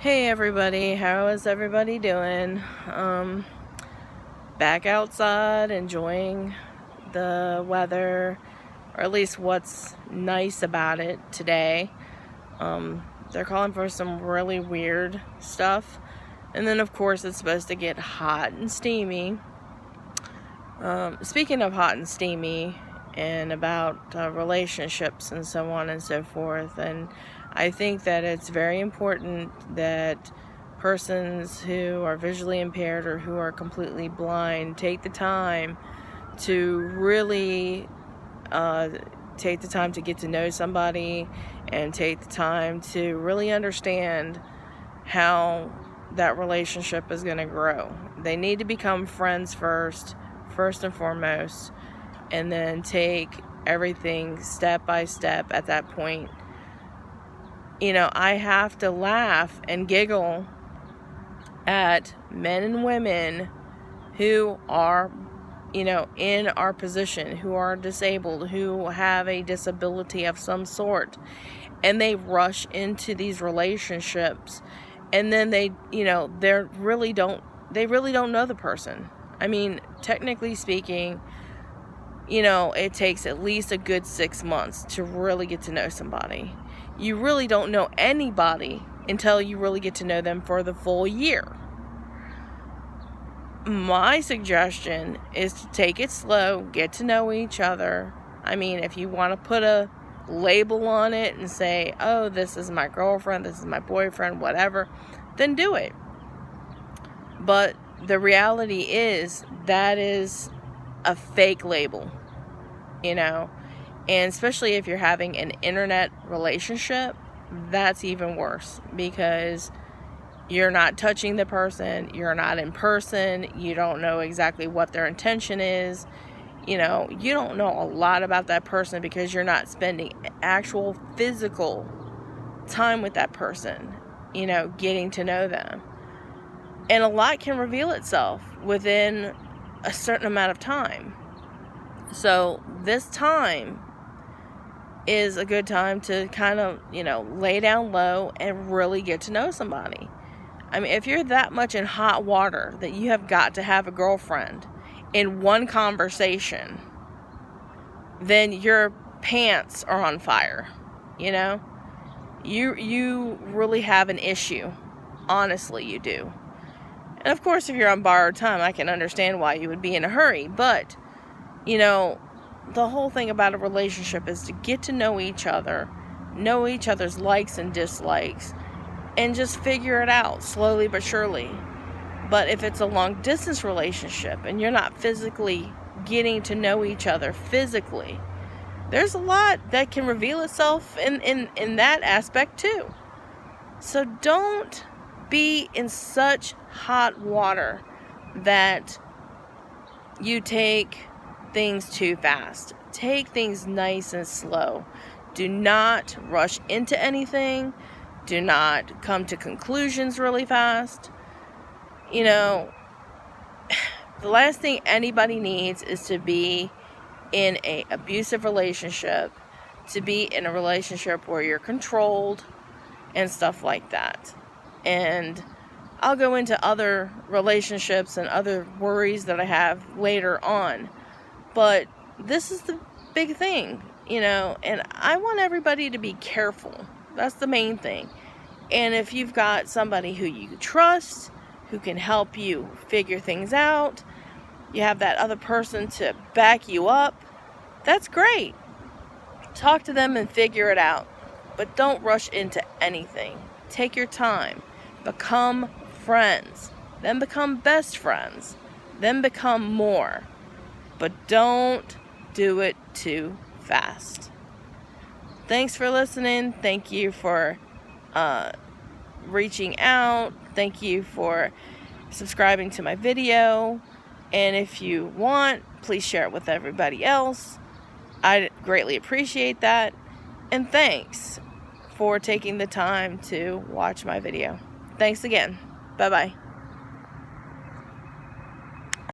Hey everybody, how is everybody doing? Back outside enjoying the weather, or at least what's nice about it today. They're calling for some really weird stuff, and then of course it's supposed to get hot and steamy. Speaking of hot and steamy and about relationships and so on and so forth, and I think that it's very important that persons who are visually impaired or who are completely blind take the time to really take the time to get to know somebody and take the time to really understand how that relationship is going to grow. They need to become friends first and foremost, and then take everything step by step at that point. I have to laugh and giggle at men and women who are, in our position, who are disabled, who have a disability of some sort, and they rush into these relationships, and then they really don't know the person. I mean, technically speaking, it takes at least a good 6 months to really get to know somebody. You really don't know anybody until you really get to know them for the full year. My suggestion is to take it slow, get to know each other. I mean, if you want to put a label on it and say, oh, this is my girlfriend, this is my boyfriend, whatever, then do it. But the reality is that is a fake label, and especially if you're having an internet relationship, that's even worse, because you're not touching the person, you're not in person, you don't know exactly what their intention is, you don't know a lot about that person because you're not spending actual physical time with that person, getting to know them. And a lot can reveal itself within a certain amount of time. So this time is a good time to kind of, lay down low and really get to know somebody. I mean, if you're that much in hot water that you have got to have a girlfriend in one conversation, then your pants are on fire, You really have an issue. Honestly, you do. And of course, if you're on borrowed time, I can understand why you would be in a hurry. But, the whole thing about a relationship is to get to know each other, know each other's likes and dislikes, and just figure it out slowly but surely. But if it's a long distance relationship and you're not physically getting to know each other physically, there's a lot that can reveal itself in that aspect too. So don't be in such hot water that you take things too fast. Take things nice and slow. Do not rush into anything. Do not come to conclusions really fast. The last thing anybody needs is to be in an abusive relationship, to be in a relationship where you're controlled and stuff like that. And I'll go into other relationships and other worries that I have later on. But this is the big thing, and I want everybody to be careful. That's the main thing. And if you've got somebody who you trust, who can help you figure things out, you have that other person to back you up, that's great. Talk to them and figure it out. But don't rush into anything. Take your time. Become friends. Then become best friends. Then become more. But don't do it too fast. Thanks for listening. Thank you for reaching out. Thank you for subscribing to my video. And if you want, please share it with everybody else. I greatly appreciate that. And thanks for taking the time to watch my video. Thanks again. Bye-bye.